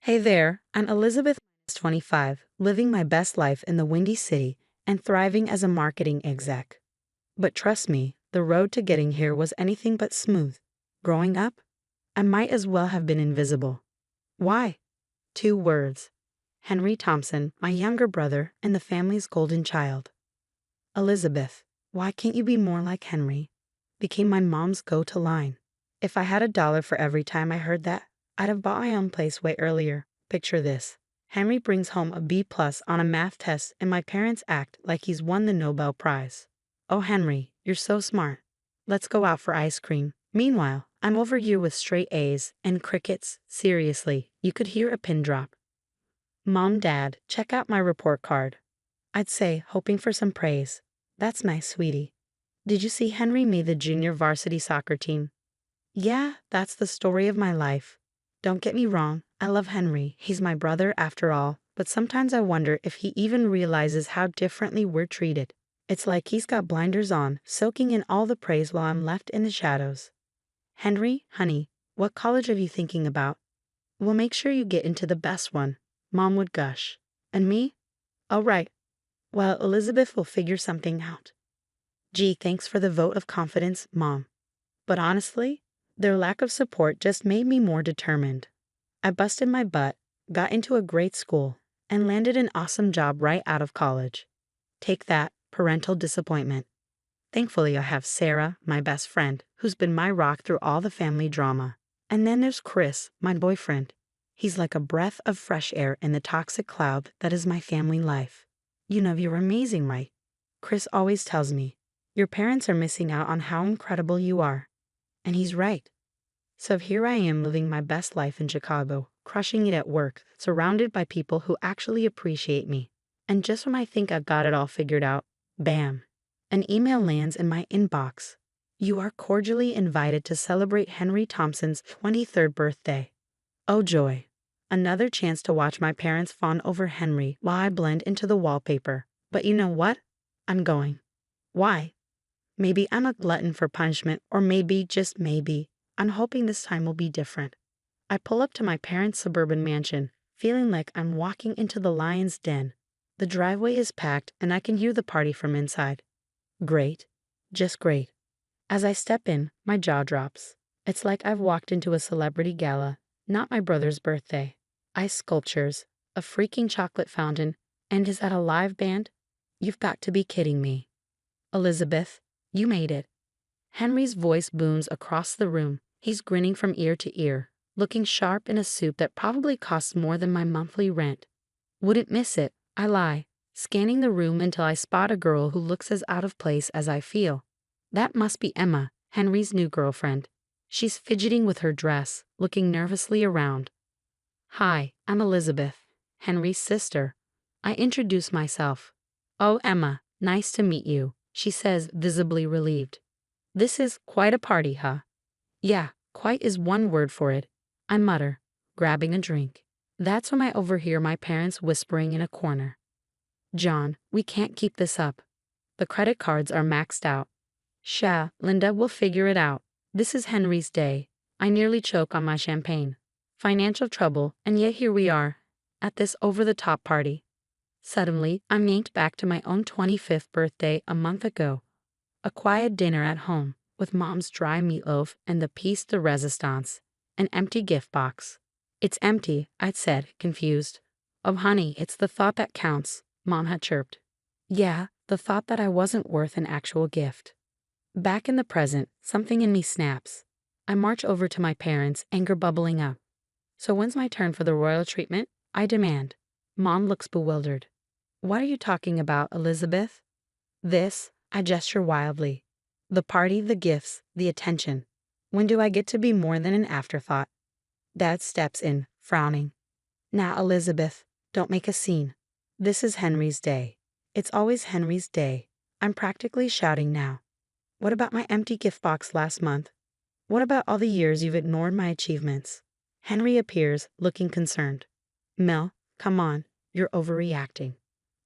Hey there, I'm Elizabeth, 25, living my best life in the Windy City and thriving as a marketing exec. But trust me, the road to getting here was anything but smooth. Growing up, I might as well have been invisible. Why? 2 words. Henry Thompson, my younger brother and the family's golden child. Elizabeth, why can't you be more like Henry? Became my mom's go-to line. If I had $1 for every time I heard that, I'd have bought my own place way earlier. Picture this. Henry brings home a B+ on a math test and my parents act like he's won the Nobel Prize. Oh Henry, you're so smart. Let's go out for ice cream. Meanwhile, I'm over here with straight A's and crickets. Seriously, you could hear a pin drop. Mom, Dad, check out my report card. I'd say, hoping for some praise. That's nice, sweetie. Did you see Henry made the junior varsity soccer team? Yeah, that's the story of my life. Don't get me wrong, I love Henry, he's my brother after all, but sometimes I wonder if he even realizes how differently we're treated. It's like he's got blinders on, soaking in all the praise while I'm left in the shadows. Henry, honey, what college are you thinking about? Well, make sure you get into the best one, Mom would gush. And me? Oh, right. Well, Elizabeth will figure something out. Gee, thanks for the vote of confidence, Mom. But honestly, their lack of support just made me more determined. I busted my butt, got into a great school, and landed an awesome job right out of college. Take that, parental disappointment. Thankfully, I have Sarah, my best friend, who's been my rock through all the family drama. And then there's Chris, my boyfriend. He's like a breath of fresh air in the toxic cloud that is my family life. You know you're amazing, right? Chris always tells me, your parents are missing out on how incredible you are. And he's right. So here I am living my best life in Chicago, crushing it at work, surrounded by people who actually appreciate me. And just when I think I've got it all figured out, bam, an email lands in my inbox. You are cordially invited to celebrate Henry Thompson's 23rd birthday. Oh joy. Another chance to watch my parents fawn over Henry while I blend into the wallpaper. But you know what? I'm going. Why? Maybe I'm a glutton for punishment, or maybe, just maybe, I'm hoping this time will be different. I pull up to my parents' suburban mansion, feeling like I'm walking into the lion's den. The driveway is packed and I can hear the party from inside. Great. Just great. As I step in, my jaw drops. It's like I've walked into a celebrity gala, not my brother's birthday. Ice sculptures, a freaking chocolate fountain, and is that a live band? You've got to be kidding me. Elizabeth, you made it. Henry's voice booms across the room. He's grinning from ear to ear, looking sharp in a suit that probably costs more than my monthly rent. Wouldn't miss it, I lie, scanning the room until I spot a girl who looks as out of place as I feel. That must be Emma, Henry's new girlfriend. She's fidgeting with her dress, looking nervously around. Hi, I'm Elizabeth, Henry's sister. I introduce myself. Oh, Emma, nice to meet you, she says, visibly relieved. This is quite a party, huh? Yeah, quite is one word for it, I mutter, grabbing a drink. That's when I overhear my parents whispering in a corner. John, we can't keep this up. The credit cards are maxed out. Sha, Linda, we'll figure it out. This is Henry's day. I nearly choke on my champagne. Financial trouble, and yet here we are, at this over-the-top party. Suddenly, I'm yanked back to my own 25th birthday a month ago. A quiet dinner at home, with Mom's dry meatloaf and the piece de resistance, an empty gift box. It's empty, I'd said, confused. Oh honey, it's the thought that counts, Mom had chirped. Yeah, the thought that I wasn't worth an actual gift. Back in the present, something in me snaps. I march over to my parents, anger bubbling up. So when's my turn for the royal treatment? I demand. Mom looks bewildered. What are you talking about, Elizabeth? This, I gesture wildly. The party, the gifts, the attention. When do I get to be more than an afterthought? Dad steps in, frowning. Now, Elizabeth, don't make a scene. This is Henry's day. It's always Henry's day. I'm practically shouting now. What about my empty gift box last month? What about all the years you've ignored my achievements? Henry appears, looking concerned. Mel, come on, you're overreacting.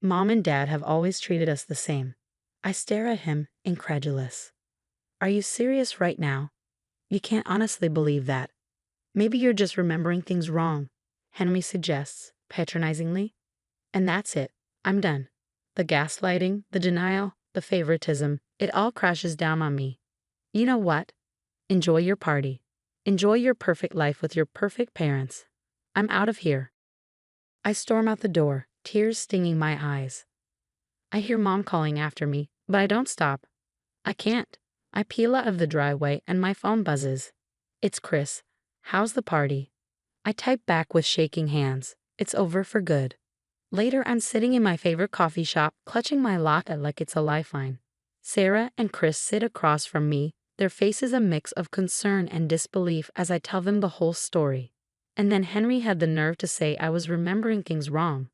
Mom and Dad have always treated us the same. I stare at him, incredulous. Are you serious right now? You can't honestly believe that. Maybe you're just remembering things wrong. Henry suggests, patronizingly. And that's it. I'm done. The gaslighting, the denial, the favoritism, it all crashes down on me. You know what? Enjoy your party. Enjoy your perfect life with your perfect parents. I'm out of here. I storm out the door, tears stinging my eyes. I hear Mom calling after me, but I don't stop. I can't. I peel out of the driveway and my phone buzzes. It's Chris. How's the party? I type back with shaking hands. It's over for good. Later, I'm sitting in my favorite coffee shop, clutching my latte like it's a lifeline. Sarah and Chris sit across from me, their faces a mix of concern and disbelief as I tell them the whole story. And then Henry had the nerve to say I was remembering things wrong.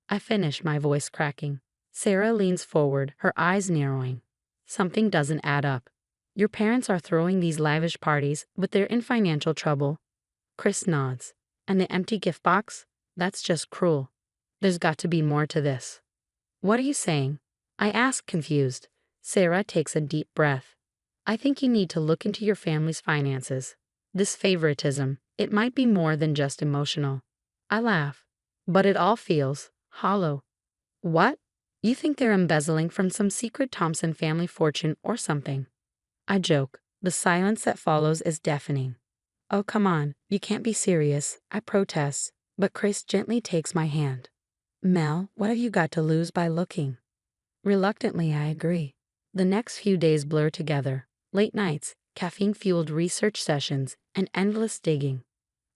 I finish, my voice cracking. Sarah leans forward, her eyes narrowing. Something doesn't add up. Your parents are throwing these lavish parties, but they're in financial trouble. Chris nods. And the empty gift box? That's just cruel. There's got to be more to this. What are you saying? I ask, confused. Sarah takes a deep breath. I think you need to look into your family's finances. This favoritism, it might be more than just emotional. I laugh. But it all feels hollow. What? You think they're embezzling from some secret Thompson family fortune or something? I joke. The silence that follows is deafening. Oh, come on, you can't be serious, I protest, but Chris gently takes my hand. Mel, what have you got to lose by looking? Reluctantly, I agree. The next few days blur together. Late nights, caffeine-fueled research sessions, and endless digging.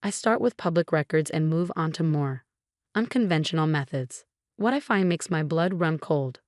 I start with public records and move on to more unconventional methods. What I find makes my blood run cold.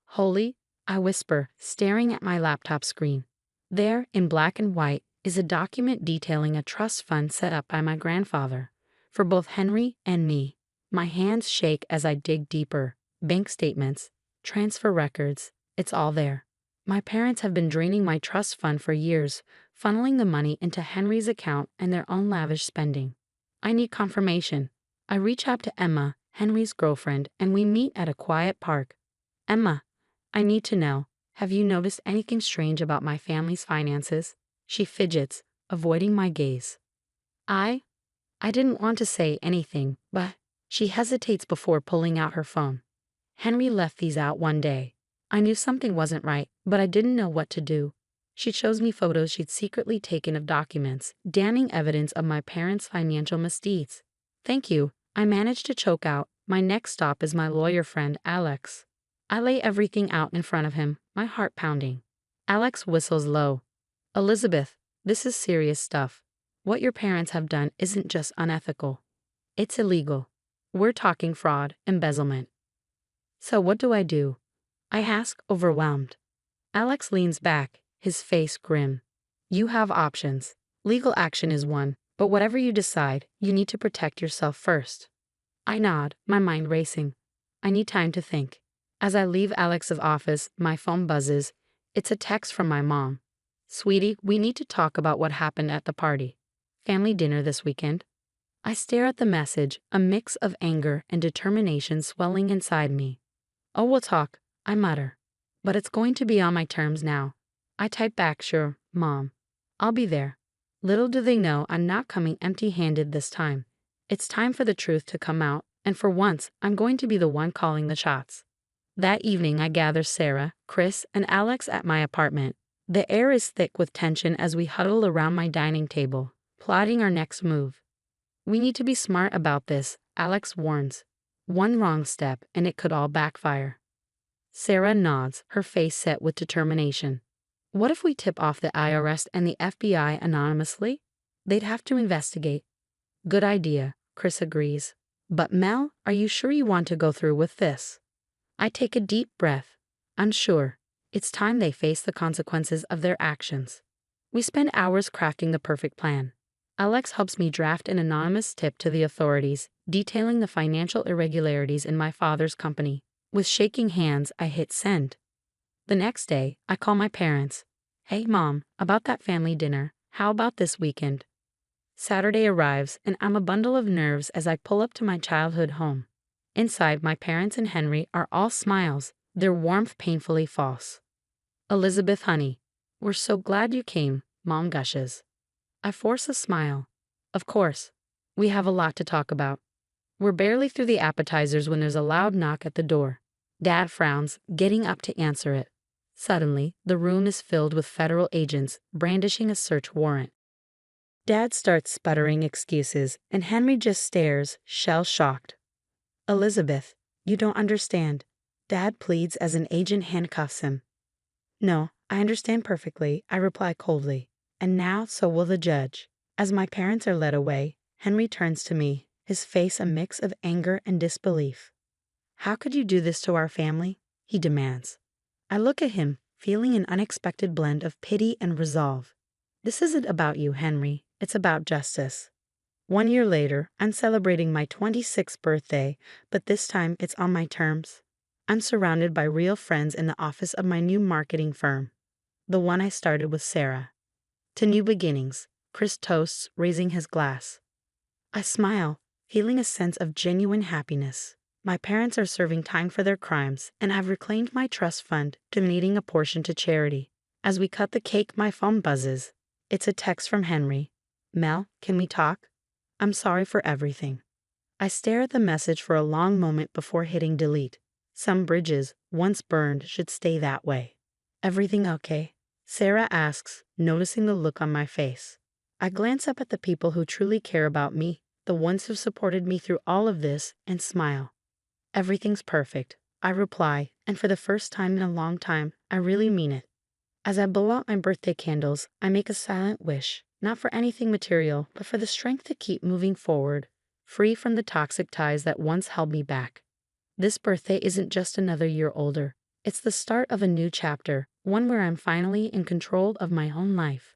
Holy, I whisper, staring at my laptop screen. There, in black and white, is a document detailing a trust fund set up by my grandfather, for both Henry and me. My hands shake as I dig deeper. Bank statements, transfer records, it's all there. My parents have been draining my trust fund for years, funneling the money into Henry's account and their own lavish spending. I need confirmation. I reach out to Emma, Henry's girlfriend, and we meet at a quiet park. Emma, I need to know, have you noticed anything strange about my family's finances? She fidgets, avoiding my gaze. I didn't want to say anything, but she hesitates before pulling out her phone. Henry left these out one day. I knew something wasn't right, but I didn't know what to do. She shows me photos she'd secretly taken of documents, damning evidence of my parents' financial misdeeds. Thank you, I managed to choke out. My next stop is my lawyer friend, Alex. I lay everything out in front of him, my heart pounding. Alex whistles low. Elizabeth, this is serious stuff. What your parents have done isn't just unethical. It's illegal. We're talking fraud, embezzlement. So what do I do? I ask, overwhelmed. Alex leans back, his face grim. You have options. Legal action is one, but whatever you decide, you need to protect yourself first. I nod, my mind racing. I need time to think. As I leave Alex's office, my phone buzzes. It's a text from my mom. Sweetie, we need to talk about what happened at the party. Family dinner this weekend. I stare at the message, a mix of anger and determination swelling inside me. Oh, we'll talk, I mutter. But it's going to be on my terms now. I type back, sure, Mom. I'll be there. Little do they know I'm not coming empty-handed this time. It's time for the truth to come out, and for once, I'm going to be the one calling the shots. That evening, I gather Sarah, Chris, and Alex at my apartment. The air is thick with tension as we huddle around my dining table, plotting our next move. We need to be smart about this, Alex warns. One wrong step, and it could all backfire. Sarah nods, her face set with determination. What if we tip off the IRS and the FBI anonymously? They'd have to investigate. Good idea, Chris agrees. But Mel, are you sure you want to go through with this? I take a deep breath. Unsure. It's time they face the consequences of their actions. We spend hours crafting the perfect plan. Alex helps me draft an anonymous tip to the authorities, detailing the financial irregularities in my father's company. With shaking hands, I hit send. The next day, I call my parents. Hey, Mom, about that family dinner, how about this weekend? Saturday arrives, and I'm a bundle of nerves as I pull up to my childhood home. Inside, my parents and Henry are all smiles, their warmth painfully false. Elizabeth, honey, we're so glad you came, Mom gushes. I force a smile. Of course. We have a lot to talk about. We're barely through the appetizers when there's a loud knock at the door. Dad frowns, getting up to answer it. Suddenly, the room is filled with federal agents brandishing a search warrant. Dad starts sputtering excuses, and Henry just stares, shell-shocked. Elizabeth, you don't understand. Dad pleads as an agent handcuffs him. No, I understand perfectly, I reply coldly. And now so will the judge. As my parents are led away, Henry turns to me, his face a mix of anger and disbelief. How could you do this to our family? He demands. I look at him, feeling an unexpected blend of pity and resolve. This isn't about you, Henry. It's about justice. 1 year later, I'm celebrating my 26th birthday, but this time it's on my terms. I'm surrounded by real friends in the office of my new marketing firm, the one I started with Sarah. To new beginnings, Chris toasts, raising his glass. I smile, feeling a sense of genuine happiness. My parents are serving time for their crimes, and I've reclaimed my trust fund, donating a portion to charity. As we cut the cake, my phone buzzes. It's a text from Henry. Mel, can we talk? I'm sorry for everything. I stare at the message for a long moment before hitting delete. Some bridges, once burned, should stay that way. Everything okay? Sarah asks, noticing the look on my face. I glance up at the people who truly care about me, the ones who supported me through all of this, and smile. Everything's perfect, I reply, and for the first time in a long time, I really mean it. As I blow out my birthday candles, I make a silent wish, not for anything material, but for the strength to keep moving forward, free from the toxic ties that once held me back. This birthday isn't just another year older. It's the start of a new chapter, one where I'm finally in control of my own life.